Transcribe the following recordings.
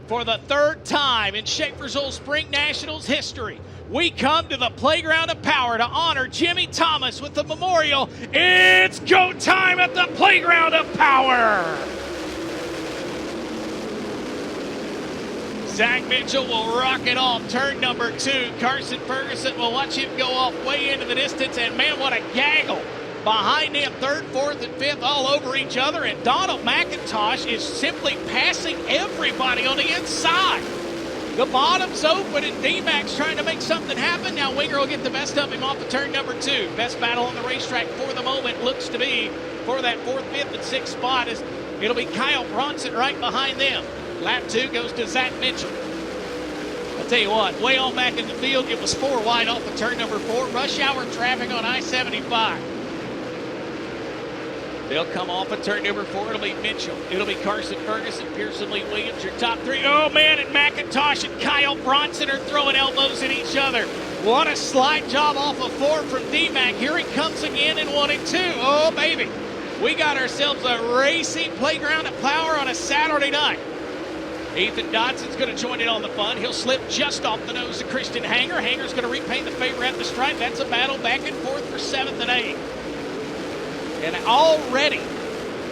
For the third time in Schaeffer's Old Spring Nationals history, we come to the Playground of Power to honor Jimmy Thomas with the memorial. It's go time at the Playground of Power. Zach Mitchell will rock it off turn number 2. Carson Ferguson will watch him go off way into the distance, and man, what a gaggle. Behind him, 3rd, 4th, and 5th all over each other, and Donald McIntosh is simply passing everybody on the inside. The bottom's open, and D-Mac's trying to make something happen. Now Winger will get the best of him off of turn number 2. Best battle on the racetrack for the moment looks to be for that 4th, 5th, and 6th spot. It'll be Kyle Bronson right behind them. Lap 2 goes to Zach Mitchell. I'll tell you what, way on back in the field, it was 4 wide off of turn number 4. Rush hour traffic on I-75. They'll come off of turn number 4. It'll be Mitchell. It'll be Carson Ferguson, Pearson Lee Williams, your top 3. Oh, man, and McIntosh and Kyle Bronson are throwing elbows at each other. What a slide job off of 4 from D-Mac. Here he comes again in 1 and 2. Oh, baby. We got ourselves a racing Playground of Power on a Saturday night. Ethan Dodson's going to join in on the fun. He'll slip just off the nose of Christian Hanger. Hanger's going to repaint the favor at the stripe. That's a battle back and forth for 7th and 8th. And already,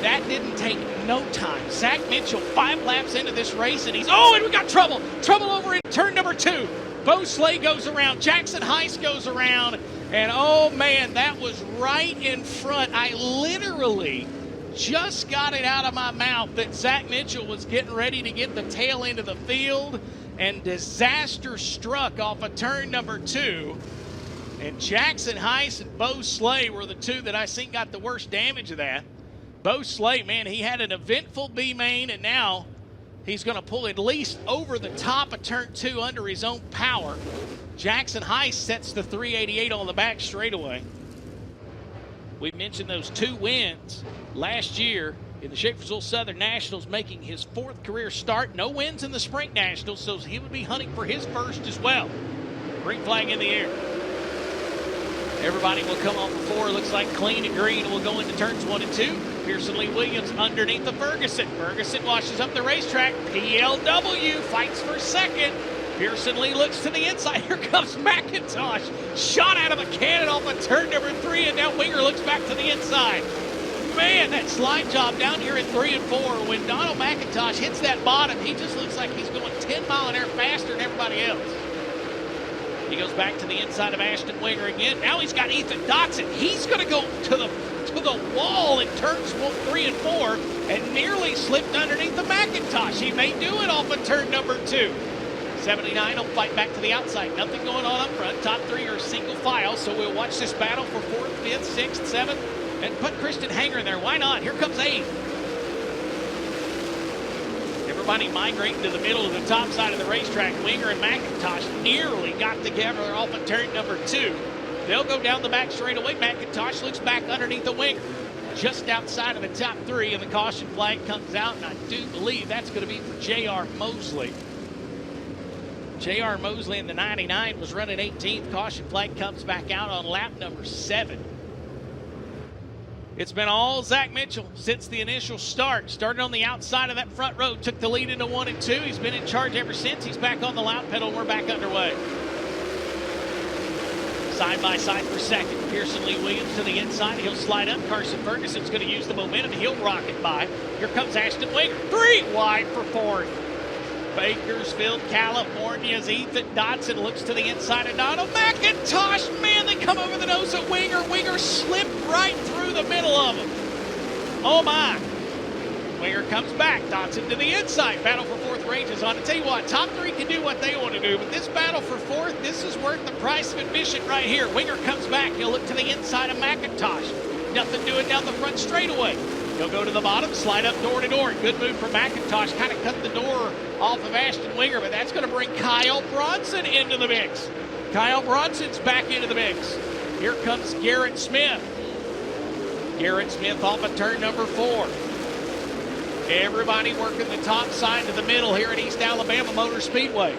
that didn't take no time. Zach Mitchell 5 laps into this race, and and we got trouble. Trouble over in turn number 2. Bo Slay goes around. Jackson Heiss goes around. And oh man, that was right in front. I literally just got it out of my mouth that Zach Mitchell was getting ready to get the tail end of the field, and disaster struck off of turn number 2. And Jackson Heiss and Bo Slay were the 2 that I think got the worst damage of that. Bo Slay, man, he had an eventful B-main, and now he's going to pull at least over the top of turn 2 under his own power. Jackson Heiss sets the 388 on the back straightaway. We mentioned those 2 wins last year in the Schaeffer's Old Southern Nationals, making his 4th career start. No wins in the Spring Nationals, so he would be hunting for his first as well. Green flag in the air. Everybody will come off the 4. Looks like clean and green. We'll go into turns 1 and 2. Pearson Lee Williams underneath the Ferguson. Ferguson washes up the racetrack. PLW fights for 2nd. Pearson Lee looks to the inside. Here comes McIntosh. Shot out of a cannon off of turn number 3, and now Winger looks back to the inside. Man, that slide job down here at 3 and 4. When Donald McIntosh hits that bottom, he just looks like he's going 10 mile an hour faster than everybody else. He goes back to the inside of Ashton Winger again. Now he's got Ethan Dodson. He's going to go to the wall in turns 3 and 4 and nearly slipped underneath the McIntosh. He may do it off of turn number 2. 79 will fight back to the outside. Nothing going on up front. Top 3 are single file, so we'll watch this battle for 4th, 5th, 6th, 7th, and put Christian Hanger in there. Why not? Here comes 8th. Everybody migrating to the middle of the top side of the racetrack. Winger and McIntosh nearly got together off of turn number 2. They'll go down the back straightaway. McIntosh looks back underneath the Winger. Just outside of the top 3, and the caution flag comes out, and I do believe that's going to be for J.R. Mosley. J.R. Mosley in the 99 was running 18th. Caution flag comes back out on lap number 7. It's been all Zach Mitchell since the initial start. Started on the outside of that front row, took the lead into 1 and 2. He's been in charge ever since. He's back on the loud pedal, and we're back underway. Side by side for 2nd. Pearson Lee Williams to the inside. He'll slide up. Carson Ferguson's going to use the momentum. He'll rocket by. Here comes Ashton Winger. 3 wide for 4th. Bakersfield, California's Ethan Dodson looks to the inside of Donald McIntosh. Man, they come over the nose of Winger. Winger slipped right through the middle of him. Oh my. Winger comes back. Dodson to the inside. Battle for 4th rages on. I tell you what, top 3 can do what they want to do, but this battle for 4th, this is worth the price of admission right here. Winger comes back. He'll look to the inside of McIntosh. Nothing doing down the front straightaway. He'll go to the bottom, slide up door to door. Good move for McIntosh. Kind of cut the door off of Ashton Winger, but that's going to bring Kyle Bronson into the mix. Kyle Bronson's back into the mix. Here comes Garrett Smith. Garrett Smith off of turn number 4. Everybody working the top side to the middle here at East Alabama Motor Speedway.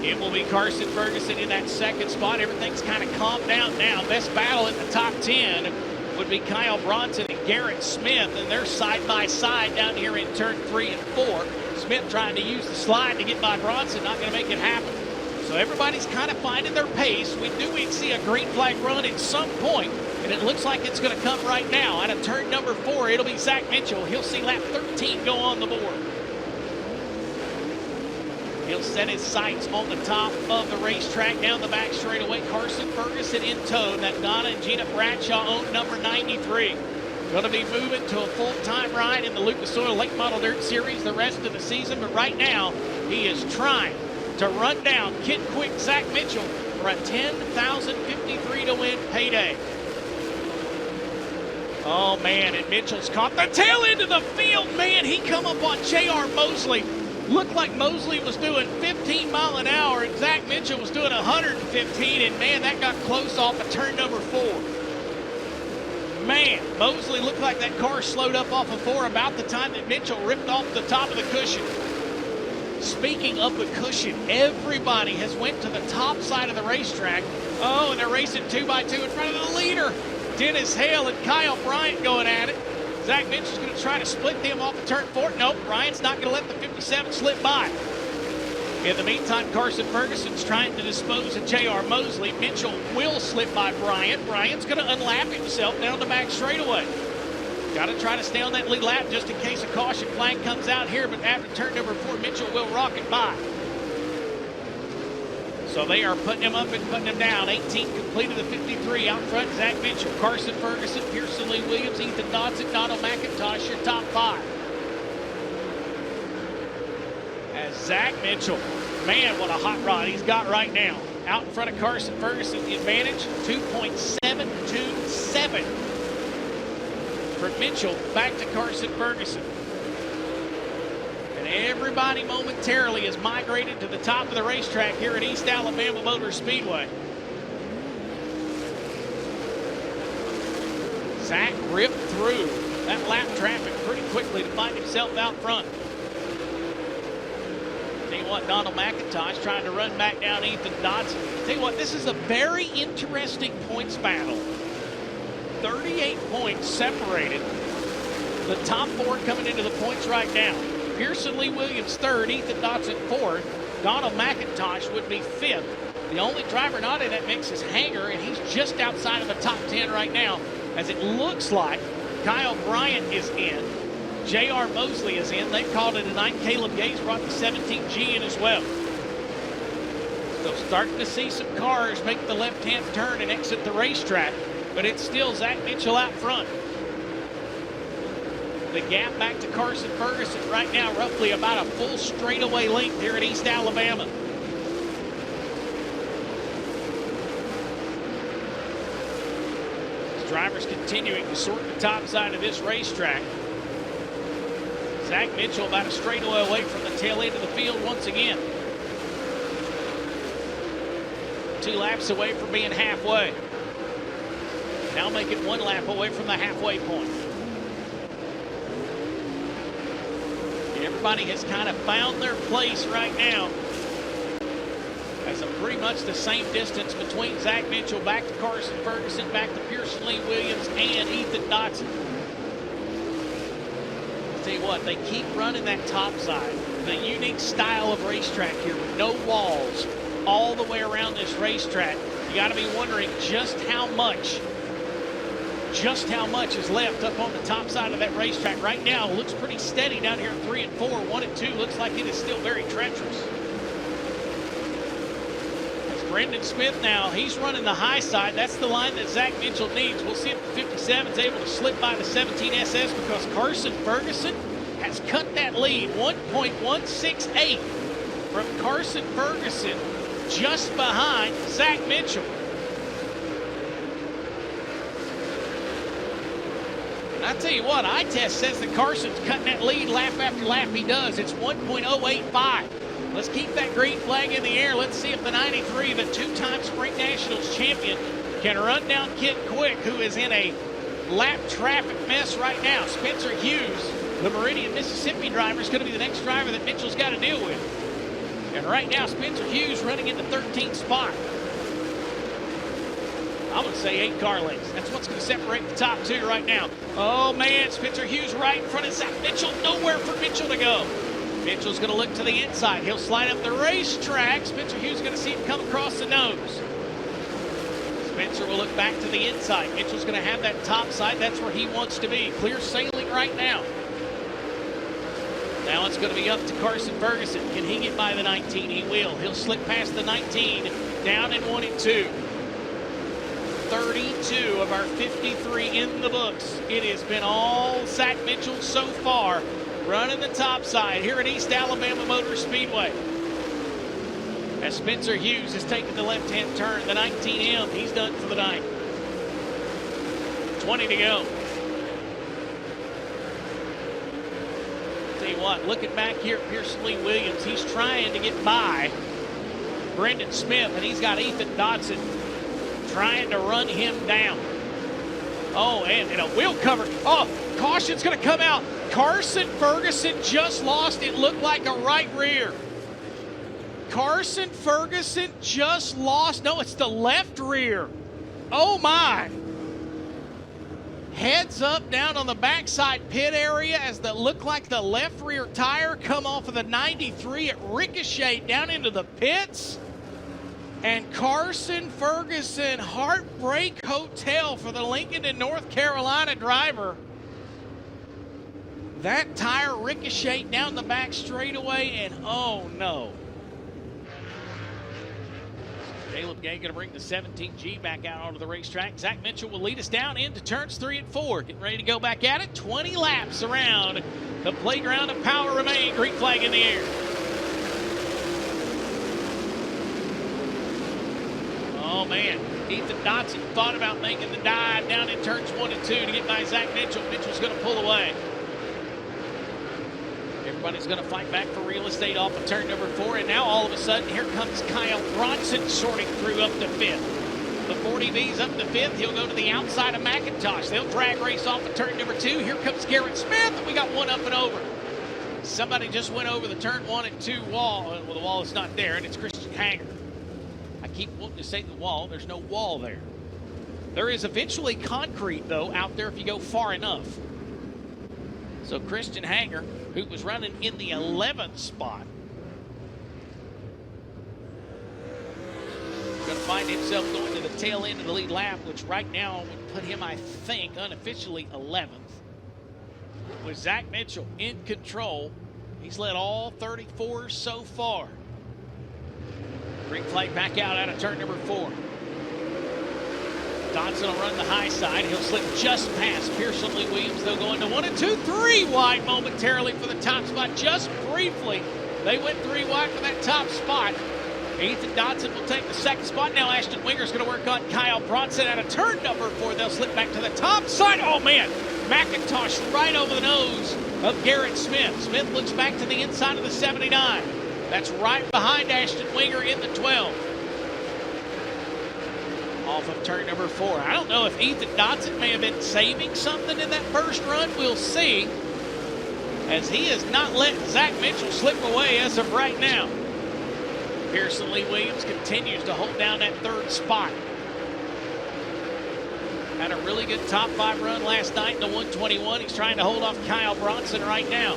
It will be Carson Ferguson in that second spot. Everything's kind of calmed down now. Best battle in the top 10 would be Kyle Bronson and Garrett Smith, and they're side by side down here in turn 3 and 4. Smith trying to use the slide to get by Bronson, not going to make it happen. So everybody's kind of finding their pace. We knew we'd see a green flag run at some point, and it looks like it's going to come right now. Out of turn number 4, it'll be Zach Mitchell. He'll see lap 13 go on the board. He'll set his sights on the top of the racetrack, down the back straightaway. Carson Ferguson in tow. That Donna and Gina Bradshaw owned number 93. Going to be moving to a full-time ride in the Lucas Oil Late Model Dirt Series the rest of the season. But right now, he is trying to run down Kid Quick Zach Mitchell for a $10,053 to win payday. Oh, man, and Mitchell's caught the tail end of the field. Man, he come up on J.R. Mosley. Looked like Mosley was doing 15 mile an hour and Zach Mitchell was doing 115, and man, that got close off of turn number 4. Man, Mosley looked like that car slowed up off of 4 about the time that Mitchell ripped off the top of the cushion. Speaking of the cushion, everybody has went to the top side of the racetrack. Oh, and they're racing 2x2 in front of the leader. Dennis Hale and Kyle Bryant going at it. Zach Mitchell's going to try to split them off of turn 4. Nope, Bryant's not going to let the 57 slip by. In the meantime, Carson Ferguson's trying to dispose of J.R. Mosley. Mitchell will slip by Bryant. Bryant's going to unlap himself down the back straightaway. Got to try to stay on that lead lap just in case a caution flag comes out here, but after turn number 4, Mitchell will rocket by. So they are putting him up and putting him down. 18 completed the 53. Out front, Zach Mitchell, Carson Ferguson, Pearson Lee Williams, Ethan Dodson, Donald McIntosh, your top 5. As Zach Mitchell, man, what a hot rod he's got right now. Out in front of Carson Ferguson, the advantage, 2.727. From Mitchell back to Carson Ferguson. And everybody momentarily is migrated to the top of the racetrack here at East Alabama Motor Speedway. Zach ripped through that lap traffic pretty quickly to find himself out front. Tell you what, Donald McIntosh trying to run back down Ethan Dodson. Tell you what, this is a very interesting points battle. 38 points separated. The top 4 coming into the points right now. Pearson Lee Williams 3rd, Ethan Dodson 4th, Donald McIntosh would be 5th. The only driver not in that mix is Hanger, and he's just outside of the top 10 right now, as it looks like Kyle Bryant is in. J.R. Mosley is in. They've called it a night. Caleb Gates brought the 17G in as well. So starting to see some cars make the left-hand turn and exit the racetrack, but it's still Zach Mitchell out front. The gap back to Carson Ferguson right now, roughly about a full straightaway length here at East Alabama. As drivers continuing to sort the top side of this racetrack. Zach Mitchell about a straightaway away from the tail end of the field once again. 2 laps away from being halfway. Now making 1 lap away from the halfway point. Everybody has kind of found their place right now. As a pretty much the same distance between Zach Mitchell back to Carson Ferguson, back to Pearson Lee Williams and Ethan Dodson. I'll tell you what, they keep running that top side. The unique style of racetrack here with no walls all the way around this racetrack. You got to be wondering just how much is left up on the top side of that racetrack. Right now, it looks pretty steady down here at 3 and 4. 1 and 2 looks like it is still very treacherous. As Brendan Smith now, he's running the high side. That's the line that Zach Mitchell needs. We'll see if the 57 is able to slip by the 17 SS, because Carson Ferguson has cut that lead. 1.168 from Carson Ferguson, just behind Zach Mitchell. I tell you what, eye test says that Carson's cutting that lead lap after lap. He does. It's 1.085. Let's keep that green flag in the air. Let's see if the 93, the 2-time Spring Nationals champion, can run down Kid Quick, who is in a lap traffic mess right now. Spencer Hughes, the Meridian, Mississippi driver, is going to be the next driver that Mitchell's got to deal with. And right now, Spencer Hughes running in the 13th spot. I'm going to say 8 car lengths. That's what's going to separate the top 2 right now. Oh, man, Spencer Hughes right in front of Zach Mitchell. Nowhere for Mitchell to go. Mitchell's going to look to the inside. He'll slide up the racetrack. Spencer Hughes is going to see him come across the nose. Spencer will look back to the inside. Mitchell's going to have that top side. That's where he wants to be. Clear sailing right now. Now it's going to be up to Carson Ferguson. Can he get by the 19? He will. He'll slip past the 19, down in 1 and 2. 32 of our 53 in the books. It has been all Zach Mitchell so far, running the top side here at East Alabama Motor Speedway. As Spencer Hughes is taking the left-hand turn, the 19M, he's done for the night. 20 to go. Tell you what, looking back here at Pearson Lee Williams, he's trying to get by Brendan Smith, and he's got Ethan Dodson trying to run him down. Oh, and a wheel cover. Oh, caution's going to come out. Carson Ferguson just lost, it looked like a right rear. Carson Ferguson just lost. No, it's the left rear. Oh, my. Heads up down on the backside pit area as that looked like the left rear tire come off of the 93. It ricocheted down into the pits. And Carson Ferguson, heartbreak hotel for the Lincoln and North Carolina driver. That tire ricocheted down the back straightaway, and oh no. Caleb Gay going to bring the 17G back out onto the racetrack. Zach Mitchell will lead us down into turns 3 and 4. Getting ready to go back at it. 20 laps around the playground of power remain. Green flag in the air. Oh, man. Ethan Dodson thought about making the dive down in turns 1 and 2 to get by Zach Mitchell. Mitchell's going to pull away. Everybody's going to fight back for real estate off of turn number 4. And now all of a sudden, here comes Kyle Bronson sorting through up to 5th. The 40B's up to 5th. He'll go to the outside of McIntosh. They'll drag race off of turn number 2. Here comes Garrett Smith, and we got one up and over. Somebody just went over the turn 1 and 2 wall. Well, the wall is not there, and it's Christian Hanger. I keep wanting to say the wall. There's no wall there. There is eventually concrete, though, out there if you go far enough. So Christian Hanger, who was running in the 11th spot, going to find himself going to the tail end of the lead lap, which right now would put him, I think, unofficially 11th. With Zach Mitchell in control, he's led all 34 so far. Green flag back out of turn number 4. Dodson will run the high side. He'll slip just past Pearson Lee Williams. They'll go into 1 and 2, 3 wide momentarily for the top spot. Just briefly, they went 3 wide for that top spot. Ethan Dodson will take the 2nd spot. Now Ashton Winger's going to work on Kyle Bronson out of turn number 4. They'll slip back to the top side. Oh, man. McIntosh right over the nose of Garrett Smith. Smith looks back to the inside of the 79. That's right behind Ashton Winger in the 12. Off of turn number 4. I don't know if Ethan Dodson may have been saving something in that first run. We'll see, as he has not let Zach Mitchell slip away as of right now. Pearson Lee Williams continues to hold down that 3rd spot. Had a really good top 5 run last night in the 121. He's trying to hold off Kyle Bronson right now.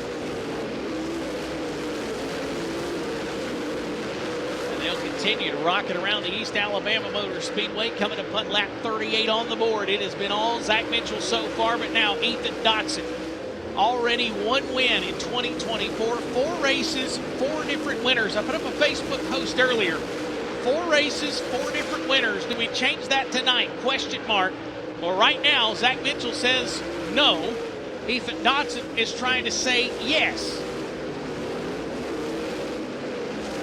They'll continue to rock it around the East Alabama Motor Speedway, coming to putt lap 38 on the board. It has been all Zach Mitchell so far, but now Ethan Dodson. Already 1 win in 2024, 4 races, 4 different winners. I put up a Facebook post earlier. 4 races, 4 different winners. Do we change that tonight? Question mark. Well, right now, Zach Mitchell says no. Ethan Dodson is trying to say yes.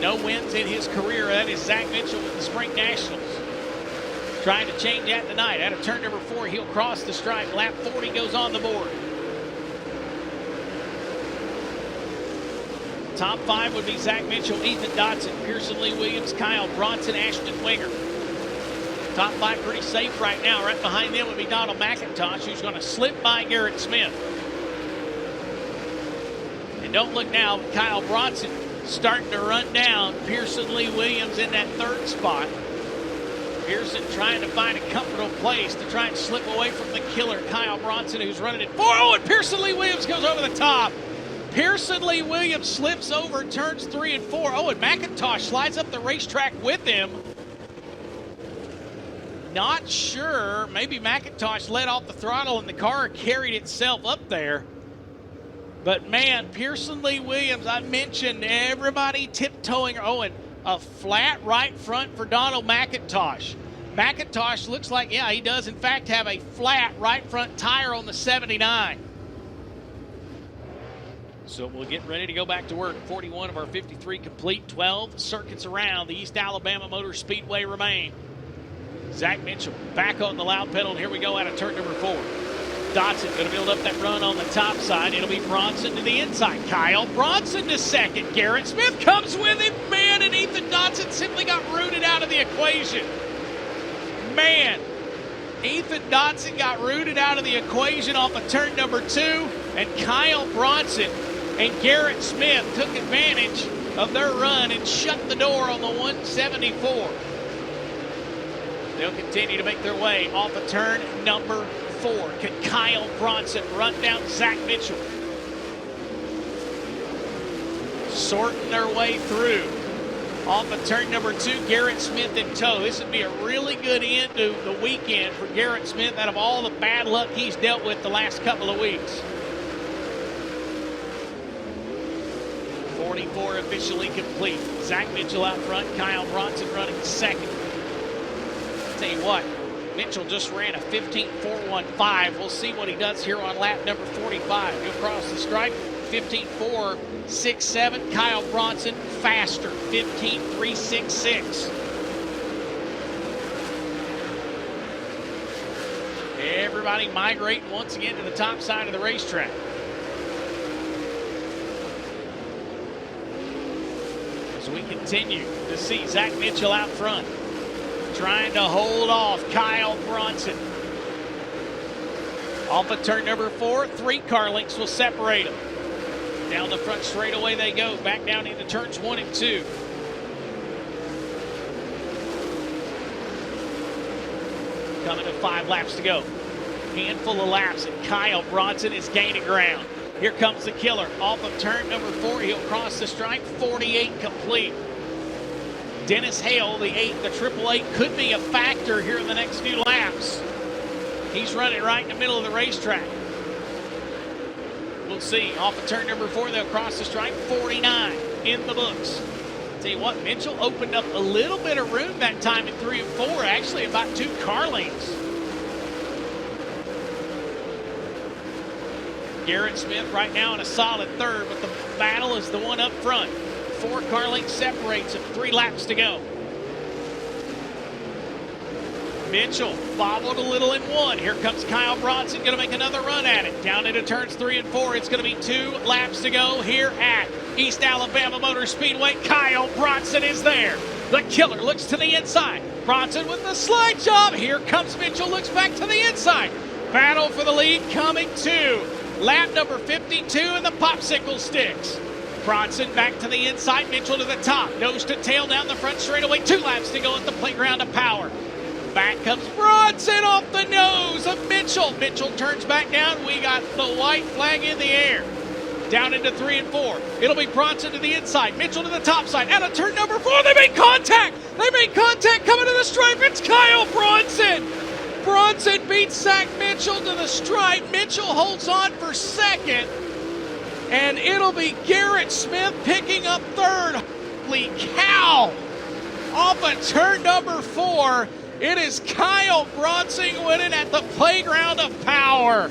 No wins in his career. That is Zach Mitchell with the Spring Nationals. Trying to change that tonight. Out of turn number 4, he'll cross the stripe. Lap 40 goes on the board. Top 5 would be Zach Mitchell, Ethan Dodson, Pearson Lee Williams, Kyle Bronson, Ashton Winger. Top 5 pretty safe right now. Right behind them would be Donald McIntosh, who's going to slip by Garrett Smith. And don't look now, Kyle Bronson starting to run down. Pearson Lee Williams in that third spot. Pearson trying to find a comfortable place to try and slip away from the killer, Kyle Bronson, who's running it 4. Oh, and Pearson Lee Williams goes over the top. Pearson Lee Williams slips over turns 3 and 4. Oh, and McIntosh slides up the racetrack with him. Not sure. Maybe McIntosh let off the throttle and the car carried itself up there. But, man, Pearson Lee Williams, I mentioned everybody tiptoeing. Oh, and a flat right front for Donald McIntosh. McIntosh looks like, yeah, he does, in fact, have a flat right front tire on the 79. So we'll get ready to go back to work. 41 of our 53 complete. 12 circuits around the East Alabama Motor Speedway remain. Zach Mitchell back on the loud pedal, and here we go out of turn number 4. Dotson going to build up that run on the top side. It'll be Bronson to the inside. Kyle Bronson to second. Garrett Smith comes with him. Man, and Ethan Dotson simply got rooted out of the equation. Man, Ethan Dotson got rooted out of the equation off of turn number 2, and Kyle Bronson and Garrett Smith took advantage of their run and shut the door on the 174. They'll continue to make their way off of turn number 4. Can Kyle Bronson run down Zach Mitchell? Sorting their way through. Off of turn number 2, Garrett Smith in tow. This would be a really good end to the weekend for Garrett Smith out of all the bad luck he's dealt with the last couple of weeks. 44 officially complete. Zach Mitchell out front, Kyle Bronson running second. Tell you what, Mitchell just ran a 15.415. We'll see what he does here on lap number 45. He'll cross the stripe, 15.467. Kyle Bronson faster, 15.366. Everybody migrating once again to the top side of the racetrack. As we continue to see Zach Mitchell out front, trying to hold off Kyle Bronson. Off of turn number 4, 3 car lengths will separate them. Down the front straightaway they go, back down into turns 1 and 2. Coming to 5 laps to go. Handful of laps, and Kyle Bronson is gaining ground. Here comes the killer. Off of turn number 4, he'll cross the stripe, 48 complete. Dennis Hale, the 888, could be a factor here in the next few laps. He's running right in the middle of the racetrack. We'll see. Off of turn number 4, they'll cross the stripe, 49 in the books. Tell you what, Mitchell opened up a little bit of room that time in 3 and 4, actually about 2 car lengths. Garrett Smith right now in a solid third, but the battle is the one up front. 4 car lengths separates him, 3 laps to go. Mitchell bobbled a little in 1. Here comes Kyle Bronson, going to make another run at it. Down into turns 3 and 4. It's going to be 2 laps to go here at East Alabama Motor Speedway. Kyle Bronson is there. The killer looks to the inside. Bronson with the slide job. Here comes Mitchell, looks back to the inside. Battle for the lead coming to lap number 52 and the popsicle sticks. Bronson back to the inside, Mitchell to the top, nose to tail down the front straightaway. 2 laps to go at the playground of power. Back comes Bronson off the nose of Mitchell. Mitchell turns back down. We got the white flag in the air. Down into 3 and 4. It'll be Bronson to the inside, Mitchell to the top side. Out of turn number 4, they make contact. They make contact coming to the stripe. It's Kyle Bronson. Bronson beats Zach Mitchell to the stripe. Mitchell holds on for second. And it'll be Garrett Smith picking up third. Holy cow! Off of turn number 4, it is Kyle Bronson winning at the playground of power.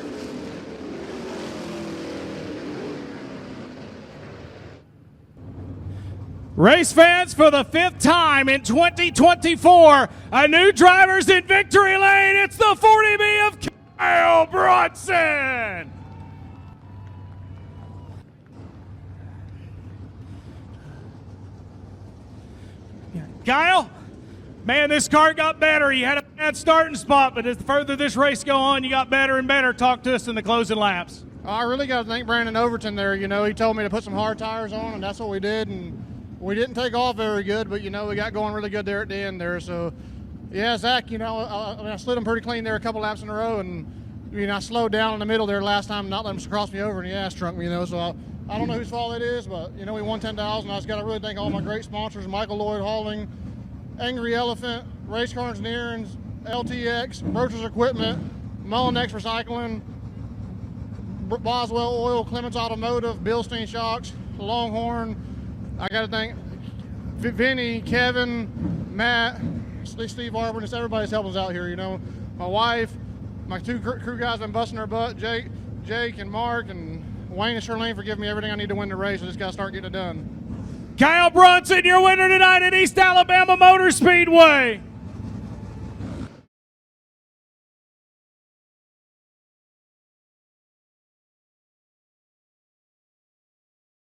Race fans, for the 5th time in 2024, a new driver's in victory lane. It's the 40B of Kyle Bronson. Kyle, man, this car got better. You had a bad starting spot, but as the further this race go on, you got better and better. Talk to us in the closing laps. I really got to thank Brandon Overton there. You know, he told me to put some hard tires on, and that's what we did. And we didn't take off very good, but, you know, we got going really good there at the end there. So, yeah, Zach, you know, I slid him pretty clean there a couple laps in a row, and, you know, I slowed down in the middle there last time, not letting him cross me over, and he ass trunked me, you know. So I don't know whose fault it is, but, you know, we won 10,000. I just got to really thank all my great sponsors, Michael Lloyd Hauling, Angry Elephant, Race Car Engineering, LTX, Brochers Equipment, Mullinex Recycling, Boswell Oil, Clements Automotive, Bilstein Shocks, Longhorn. I got to thank Vinny, Kevin, Matt, Steve Arbor, just everybody's helping us out here, you know. My wife, my two crew guys been busting their butt, Jake and Mark, and Wayne and Charlene for giving me everything I need to win the race. I just got to start getting it done. Kyle Bronson, your winner tonight at East Alabama Motor Speedway.